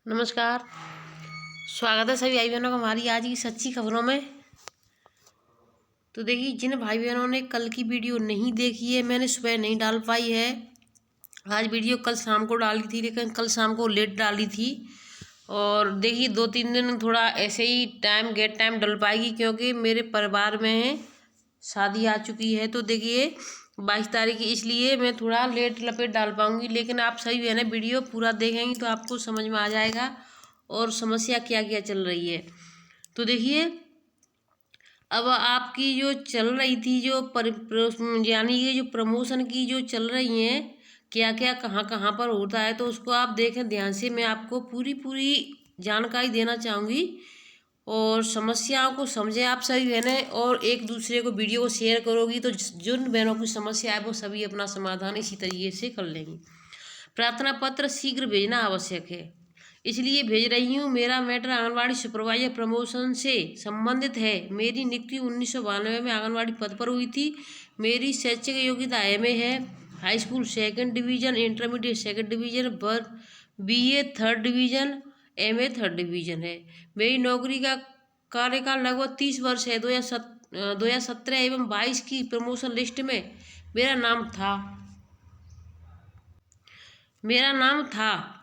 नमस्कार। स्वागत है सभी भाई बहनों का हमारी आज की सच्ची खबरों में। तो देखिए, जिन भाई बहनों ने कल की वीडियो नहीं देखी है, मैंने सुबह नहीं डाल पाई है। आज वीडियो कल शाम को डाली थी, लेकिन कल शाम को लेट डाली थी। और देखिए, 2-3 दिन थोड़ा ऐसे ही गेट टाइम डल पाएगी, क्योंकि मेरे परिवार में शादी आ चुकी है। तो देखिए 22 तारीख की, इसलिए मैं थोड़ा लेट लपेट डाल पाऊँगी। लेकिन आप सभी बहनें वीडियो पूरा देखेंगी तो आपको समझ में आ जाएगा और समस्या क्या क्या चल रही है। तो देखिए, अब आपकी जो चल रही थी, यानी ये जो प्रमोशन की जो चल रही हैं, क्या क्या कहाँ कहाँ पर होता है, तो उसको आप देखें ध्यान से। मैं आपको पूरी पूरी जानकारी देना चाहूँगी और समस्याओं को समझें आप सभी बहनें, और एक दूसरे को वीडियो को शेयर करोगी तो जिन बहनों की समस्या है वो सभी अपना समाधान इसी तरीके से कर लेंगी। प्रार्थना पत्र शीघ्र भेजना आवश्यक है, इसलिए भेज रही हूँ। मेरा मैटर आंगनवाड़ी सुपरवाइजर प्रमोशन से संबंधित है। मेरी नियुक्ति 1992 में आंगनवाड़ी पद पर हुई थी। मेरी शैक्षिक योग्यता MA है, high school 2nd division, intermediate 2nd division, BA 3rd division, MA 3rd division है। मेरी नौकरी का कार्यकाल लगभग 30 वर्ष है। 2017 एवं 22 की प्रमोशन लिस्ट में मेरा नाम था,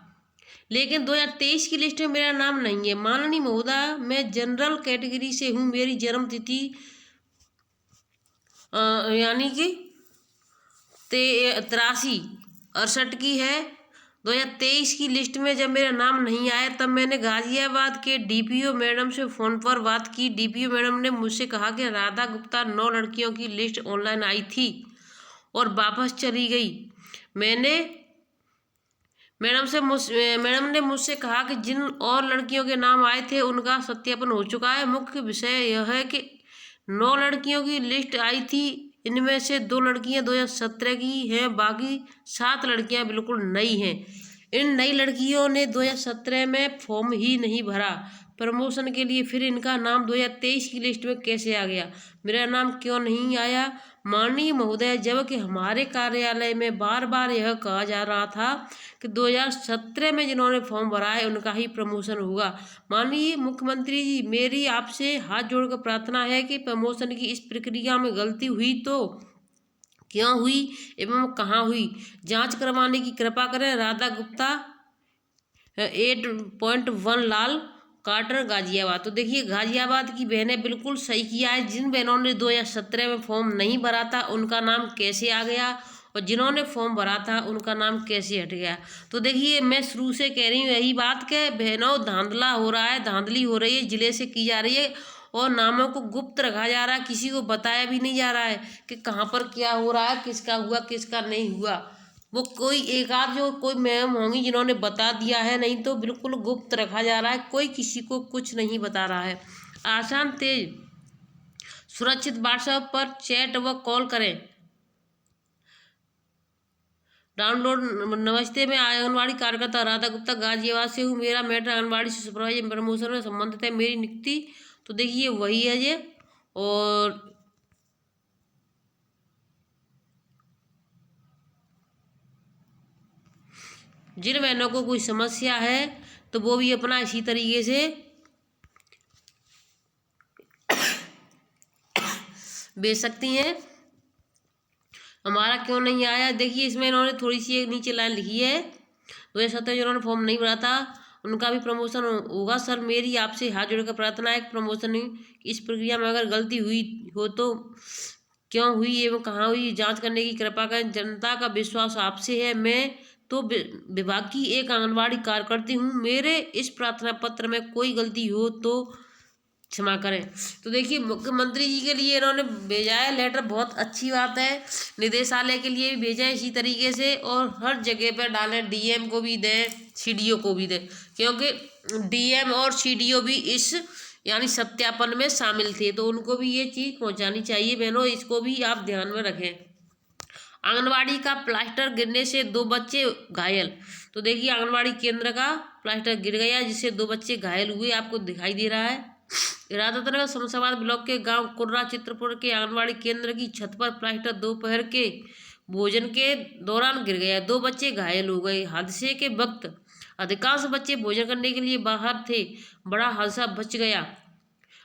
लेकिन 2023 की लिस्ट में मेरा नाम नहीं है। माननीय महोदय, मैं जनरल कैटेगरी से हूँ। मेरी जन्म तिथि यानी कि 63-68 की है। 2023 की लिस्ट में जब मेरा नाम नहीं आया, तब मैंने गाजियाबाद के DPO मैडम से फ़ोन पर बात की। DPO मैडम ने मुझसे कहा कि राधा गुप्ता 9 लड़कियों की लिस्ट ऑनलाइन आई थी और वापस चली गई। मैडम ने मुझसे कहा कि जिन और लड़कियों के नाम आए थे उनका सत्यापन हो चुका है। मुख्य विषय यह है कि 9 लड़कियों की लिस्ट आई थी, इनमें से 2 लड़कियां 2017 की हैं, बाकी 7 लड़कियां बिल्कुल नई हैं। इन नई लड़कियों ने 2017 में फॉर्म ही नहीं भरा प्रमोशन के लिए, फिर इनका नाम 2023 की लिस्ट में कैसे आ गया? मेरा नाम क्यों नहीं आया? माननीय महोदय, जबकि हमारे कार्यालय में बार बार यह कहा जा रहा था कि 2017 में जिन्होंने फॉर्म भरा है उनका ही प्रमोशन होगा। माननीय मुख्यमंत्री जी, मेरी आपसे हाथ जोड़कर प्रार्थना है कि प्रमोशन की इस प्रक्रिया में गलती हुई तो क्यों हुई एवं कहाँ हुई, जांच करवाने की कृपा करें। राधा गुप्ता 8.1 लाल काटर, गाजियाबाद। तो देखिए, गाजियाबाद की बहनें बिल्कुल सही किया है। जिन बहनों ने 2017 में फॉर्म नहीं भरा था उनका नाम कैसे आ गया, और जिन्होंने फॉर्म भरा था उनका नाम कैसे हट गया? तो देखिए, मैं शुरू से कह रही हूँ यही बात कि बहनों, धांधला हो रहा है, धांधली हो रही है, जिले से की जा रही है और नामों को गुप्त रखा जा रहा है। किसी को बताया भी नहीं जा रहा है कि कहाँ पर क्या हो रहा है, किसका हुआ किसका नहीं हुआ। वो कोई एक आध जो कोई मैम होंगी जिन्होंने बता दिया है, नहीं तो बिल्कुल गुप्त रखा जा रहा है। कोई किसी को कुछ नहीं बता रहा है। आसान, तेज, सुरक्षित व्हाट्सएप पर चैट व कॉल करें। डाउनलोड। नमस्ते, मैं आंगनवाड़ी कार्यकर्ता राधा गुप्ता गाजियाबाद से हूँ। मेरा मैटर आंगनवाड़ी सुपरवाइजर प्रमोशन में संबंधित है। मेरी नियुक्ति तो देखिए वही है ये। और जिन बहनों को कोई समस्या है तो वो भी अपना इसी तरीके से भेज सकती हैं। हमारा क्यों नहीं आया? देखिए, इसमें इन्होंने थोड़ी सी एक नीचे लाइन लिखी है, 2017 जिन्होंने फॉर्म नहीं भरा था उनका भी प्रमोशन होगा। सर, मेरी आपसे हाथ जोड़कर प्रार्थना है कि प्रमोशन इस प्रक्रिया में अगर गलती हुई हो तो क्यों हुई एवं कहाँ हुई, जांच करने की कृपा करें। जनता का विश्वास आपसे है। मैं तो विभाग की एक आंगनवाड़ी कार्यकर्ती हूँ। मेरे इस प्रार्थना पत्र में कोई गलती हो तो क्षमा करें। तो देखिए, मुख्यमंत्री जी के लिए इन्होंने भेजा है लेटर, बहुत अच्छी बात है। निदेशालय के लिए भी भेजा है इसी तरीके से, और हर जगह पर डालें। DM को भी दें, CDO को भी दें, क्योंकि DM और CDO भी इस यानी सत्यापन में शामिल थे, तो उनको भी ये चीज़ पहुंचानी चाहिए। बहनों, इसको भी आप ध्यान में रखें। आंगनवाड़ी का प्लास्टर गिरने से 2 बच्चे घायल। तो देखिए, आंगनवाड़ी केंद्र का प्लास्टर गिर गया जिससे 2 बच्चे घायल हुए, आपको दिखाई दे रहा है। राधानगर शमशाबाद ब्लॉक के गांव कुर्रा चित्रपुर के आंगनवाड़ी केंद्र की छत पर प्लास्टर दोपहर के भोजन के दौरान गिर गया। 2 बच्चे घायल हो गए। हादसे के वक्त अधिकांश बच्चे भोजन करने के लिए बाहर थे। बड़ा हादसा बच गया।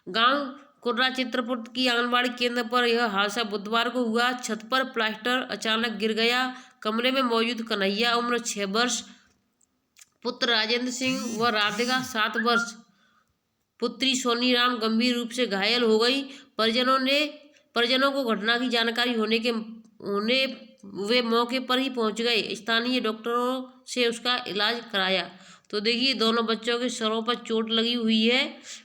गांव कुर्रा चित्रपुट की आंगनबाड़ी केंद्र पर यह हादसा बुधवार को हुआ। छत पर प्लास्टर अचानक गिर गया। कमरे में मौजूद कन्हैया उम्र 6 वर्ष, पुत्र राजेंद्र सिंह व राधिका 7 वर्ष, पुत्री सोनी राम गंभीर रूप से घायल हो गई। परिजनों को घटना की जानकारी होने वे मौके पर ही पहुंच गए। स्थानीय डॉक्टरों से उसका इलाज कराया। तो देखिए दोनों बच्चों के सरों पर चोट लगी हुई है।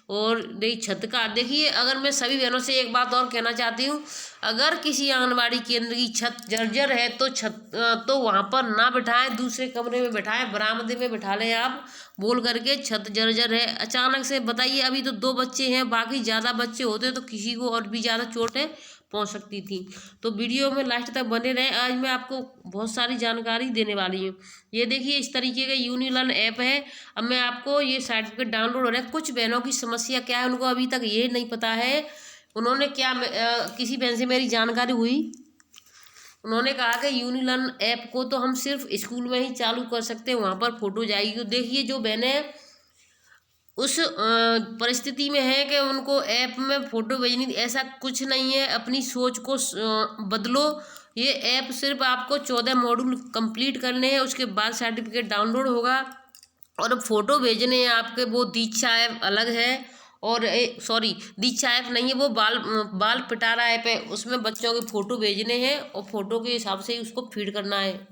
और देखिए छत का देखिए, अगर मैं सभी बहनों से एक बात और कहना चाहती हूँ, अगर किसी आंगनबाड़ी केंद्र की छत जर्जर है तो वहाँ पर ना बिठाएं, दूसरे कमरे में बिठाएं, बरामदे में बिठा लें आप बोल करके। छत जर्जर है अचानक से, बताइए अभी तो 2 बच्चे हैं, बाकी ज़्यादा बच्चे होते तो किसी को और भी ज़्यादा चोटें पहुंच सकती थी। तो वीडियो में लास्ट तक बने रहें। आज मैं आपको बहुत सारी जानकारी देने वाली हूँ। ये देखिए इस तरीके का यूनिलर्न ऐप है। अब मैं आपको ये सर्टिफिकेट डाउनलोड हो रहा है। कुछ बहनों की समस्या क्या है, उनको अभी तक ये नहीं पता है। उन्होंने किसी बहन से मेरी जानकारी हुई, उन्होंने कहा कि यूनिलर्न ऐप को तो हम सिर्फ स्कूल में ही चालू कर सकते हैं, वहाँ पर फोटो जाएगी। तो देखिए जो बहनें उस परिस्थिति में है कि उनको ऐप में फ़ोटो भेजनी, ऐसा कुछ नहीं है। अपनी सोच को बदलो। ये ऐप सिर्फ आपको 14 मॉड्यूल कंप्लीट करने हैं, उसके बाद सर्टिफिकेट डाउनलोड होगा। और फ़ोटो भेजने हैं आपके, वो दीक्षा ऐप अलग है। और सॉरी, दीक्षा ऐप नहीं है, वो बाल पिटारा ऐप है। उसमें बच्चों के फ़ोटो भेजने हैं और फ़ोटो के हिसाब से ही उसको फीड करना है।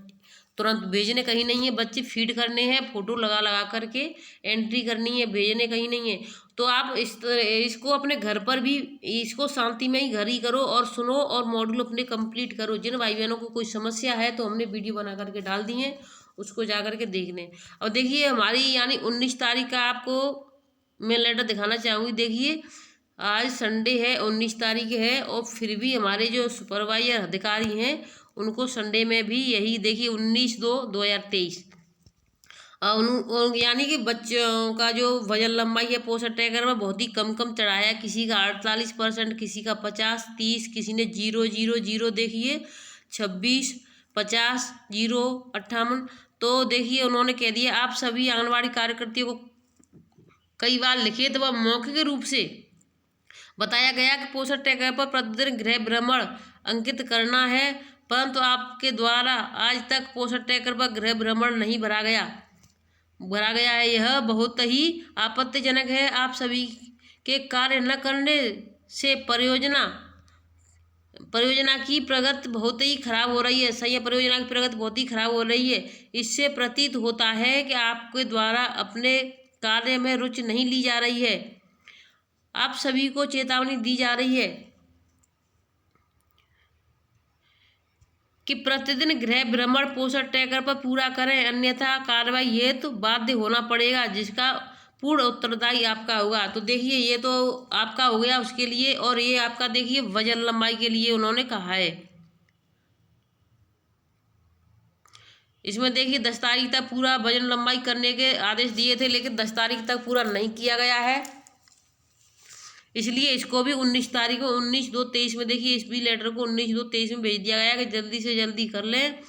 तुरंत भेजने कहीं नहीं है, बच्चे फीड करने हैं, फोटो लगा लगा करके एंट्री करनी है, भेजने कहीं नहीं है। तो आप इसको अपने घर पर भी इसको शांति में ही घर ही करो और सुनो और मॉड्यूल अपने कंप्लीट करो। जिन भाई बहनों को कोई समस्या है तो हमने वीडियो बना करके डाल दी है, उसको जा करके देख लें। और देखिए हमारी यानी 19 तारीख का आपको मैं लेटर दिखाना चाहूँगी। देखिए आज संडे है, 19 तारीख है, और फिर भी हमारे जो सुपरवाइजर अधिकारी हैं उनको संडे में भी यही देखिए 19/2/2023 यानी कि बच्चों का जो वजन लंबाई है पोस्टर ट्रैकर में बहुत ही कम चढ़ाया है। किसी का 48%, किसी का 50, 30, किसी ने 0, देखिए 26, 50, 0, 58। तो देखिए उन्होंने कह दिया आप सभी आंगनबाड़ी कार्यकर्तियों को कई बार लिखे तो वह मौखिक रूप से बताया गया कि पोस्टर ट्रैकर पर प्रतिदिन गृह भ्रमण अंकित करना है, परंतु आपके द्वारा आज तक पोस्टर ट्रैकर पर गृह भ्रमण नहीं भरा गया है। यह बहुत ही आपत्तिजनक है। आप सभी के कार्य न करने से परियोजना की प्रगति बहुत ही खराब हो रही है। सही है, परियोजना की प्रगति बहुत ही खराब हो रही है। इससे प्रतीत होता है कि आपके द्वारा अपने कार्य में रुचि नहीं ली जा रही है। आप सभी को चेतावनी दी जा रही है कि प्रतिदिन गृह भ्रमण पोस्टर ट्रैकर पर पूरा करें, अन्यथा कार्रवाई हेतु बाध्य होना पड़ेगा, जिसका पूर्ण उत्तरदायी आपका होगा। तो देखिए ये तो आपका हो गया उसके लिए, और ये आपका देखिए वजन लंबाई के लिए उन्होंने कहा है। इसमें देखिए 10 तारीख तक पूरा वजन लंबाई करने के आदेश दिए थे, लेकिन 10 तारीख तक पूरा नहीं किया गया है, इसलिए इसको भी 19 तारीख को 19/2/23 में देखिए इस भी लेटर को 19/2/23 में भेज दिया गया कि जल्दी से जल्दी कर लें,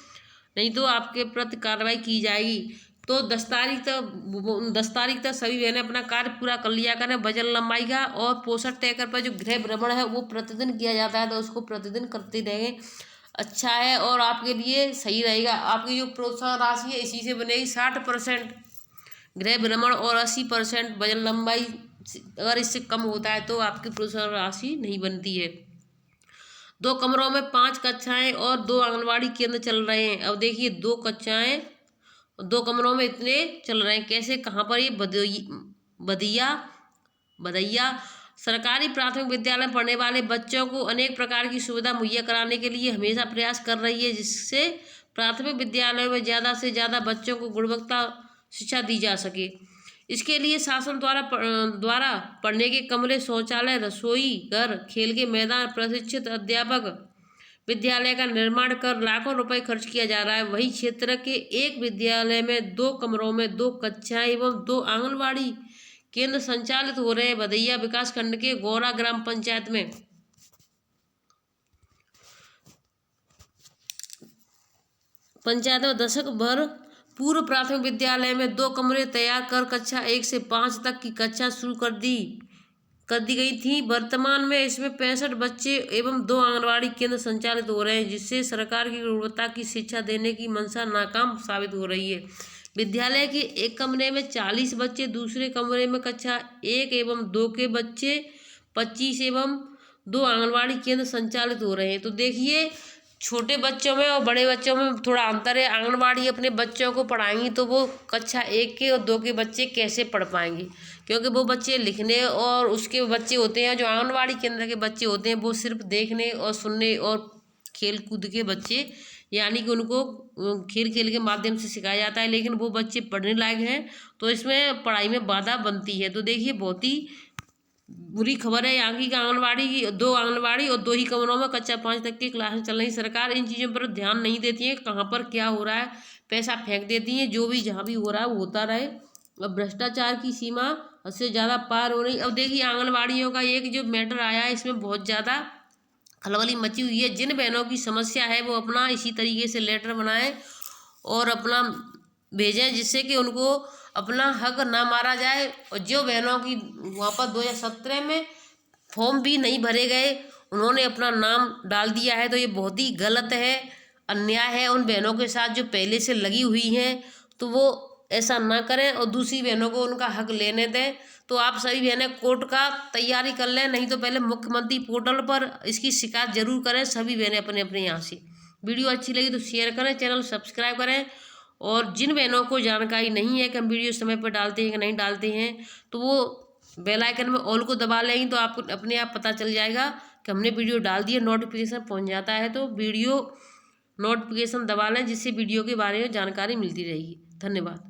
नहीं तो आपके प्रति कार्रवाई की जाएगी। तो 10 तारीख तक सभी बहनें अपना कार्य पूरा कर लिया करें वजन लंबाई का। और पोस्टर ट्रैकर पर जो गृह भ्रमण है वो प्रतिदिन किया जाता है, तो उसको प्रतिदिन करते रहें, अच्छा है और आपके लिए सही रहेगा। आपकी जो प्रोत्साहन राशि है इसी से बनेगी। 60% गृह भ्रमण और 80% वजन लंबाई, अगर इससे कम होता है तो आपकी प्रोत्साहन राशि नहीं बनती है। 2 कमरों में 5 कक्षाएं और 2 आंगनबाड़ी केंद्र चल रहे हैं। अब देखिए 2 कक्षाएं 2 कमरों में इतने चल रहे हैं, कैसे, कहाँ पर? ये बदैया सरकारी प्राथमिक विद्यालय में पढ़ने वाले बच्चों को अनेक प्रकार की सुविधा मुहैया कराने के लिए हमेशा प्रयास कर रही है, जिससे प्राथमिक विद्यालयों में ज़्यादा से ज़्यादा बच्चों को गुणवत्ता शिक्षा दी जा सके। इसके लिए शासन द्वारा पढ़ने के कमरे, शौचालय, रसोई घर, खेल के मैदान, प्रशिक्षित अध्यापक विद्यालय का निर्माण कर लाखों रुपए खर्च किया जा रहा है। वही क्षेत्र के एक विद्यालय में 2 कमरों में 2 कक्षाएं एवं 2 आंगनबाड़ी केंद्र संचालित हो रहे हैं। बदैया विकास खंड के गौरा ग्राम पंचायत में पंचायत में दशक भर पूर्व प्राथमिक विद्यालय में 2 कमरे तैयार कर कक्षा 1 से 5 तक की कक्षा शुरू कर दी गई थी। वर्तमान में इसमें 65 बच्चे एवं 2 आंगनबाड़ी केंद्र संचालित हो रहे हैं, जिससे सरकार की गुणवत्ता की शिक्षा देने की मंशा नाकाम साबित हो रही है। विद्यालय के एक कमरे में 40 बच्चे, दूसरे कमरे में कक्षा 1 एवं 2 के बच्चे 25 एवं 2 आंगनबाड़ी केंद्र संचालित हो रहे हैं। तो देखिए, छोटे बच्चों में और बड़े बच्चों में थोड़ा अंतर है। आंगनबाड़ी अपने बच्चों को पढ़ाएंगी तो वो कक्षा 1 के और 2 के बच्चे कैसे पढ़ पाएंगे, क्योंकि वो बच्चे लिखने और उसके बच्चे होते हैं। जो आंगनबाड़ी केंद्र के बच्चे होते हैं वो सिर्फ देखने और सुनने और खेल कूद के बच्चे, यानी कि उनको खेल खेल के माध्यम से सिखाया जाता है, लेकिन वो बच्चे पढ़ने लायक हैं तो इसमें पढ़ाई में बाधा बनती है। तो देखिए, बहुत ही बुरी खबर है यहाँ की आंगनबाड़ी की 2 आंगनबाड़ी और 2 ही कमरों में कक्षा 5 तक की क्लासें चल रही। सरकार इन चीज़ों पर ध्यान नहीं देती है, कहाँ पर क्या हो रहा है पैसा फेंक देती है। जो भी जहाँ भी हो रहा है वो होता रहे। अब भ्रष्टाचार की सीमा उससे ज़्यादा पार हो रही। अब देखिए, आंगनबाड़ियों का एक जो मैटर आया है, इसमें बहुत ज़्यादा खलबली मची हुई है। जिन बहनों की समस्या है वो अपना इसी तरीके से लेटर बनाएं और अपना भेजें, जिससे कि उनको अपना हक ना मारा जाए। और जो बहनों की वहाँ पर 2017 में फॉर्म भी नहीं भरे गए, उन्होंने अपना नाम डाल दिया है, तो ये बहुत ही गलत है, अन्याय है उन बहनों के साथ जो पहले से लगी हुई हैं। तो वो ऐसा ना करें और दूसरी बहनों को उनका हक लेने दें। तो आप सभी बहनें कोर्ट का तैयारी कर लें, नहीं तो पहले मुख्यमंत्री पोर्टल पर इसकी शिकायत जरूर करें सभी बहनें अपने अपने यहाँ से। वीडियो अच्छी लगी तो शेयर करें, चैनल सब्सक्राइब करें। और जिन बहनों को जानकारी नहीं है कि हम वीडियो समय पर डालते हैं कि नहीं डालते हैं, तो वो बेल आइकन में ऑल को दबा लेंगे तो आपको अपने आप पता चल जाएगा कि हमने वीडियो डाल दी है। नोटिफिकेशन पहुंच जाता है, तो वीडियो नोटिफिकेशन दबा लें, जिससे वीडियो के बारे में जानकारी मिलती रहेगी। धन्यवाद।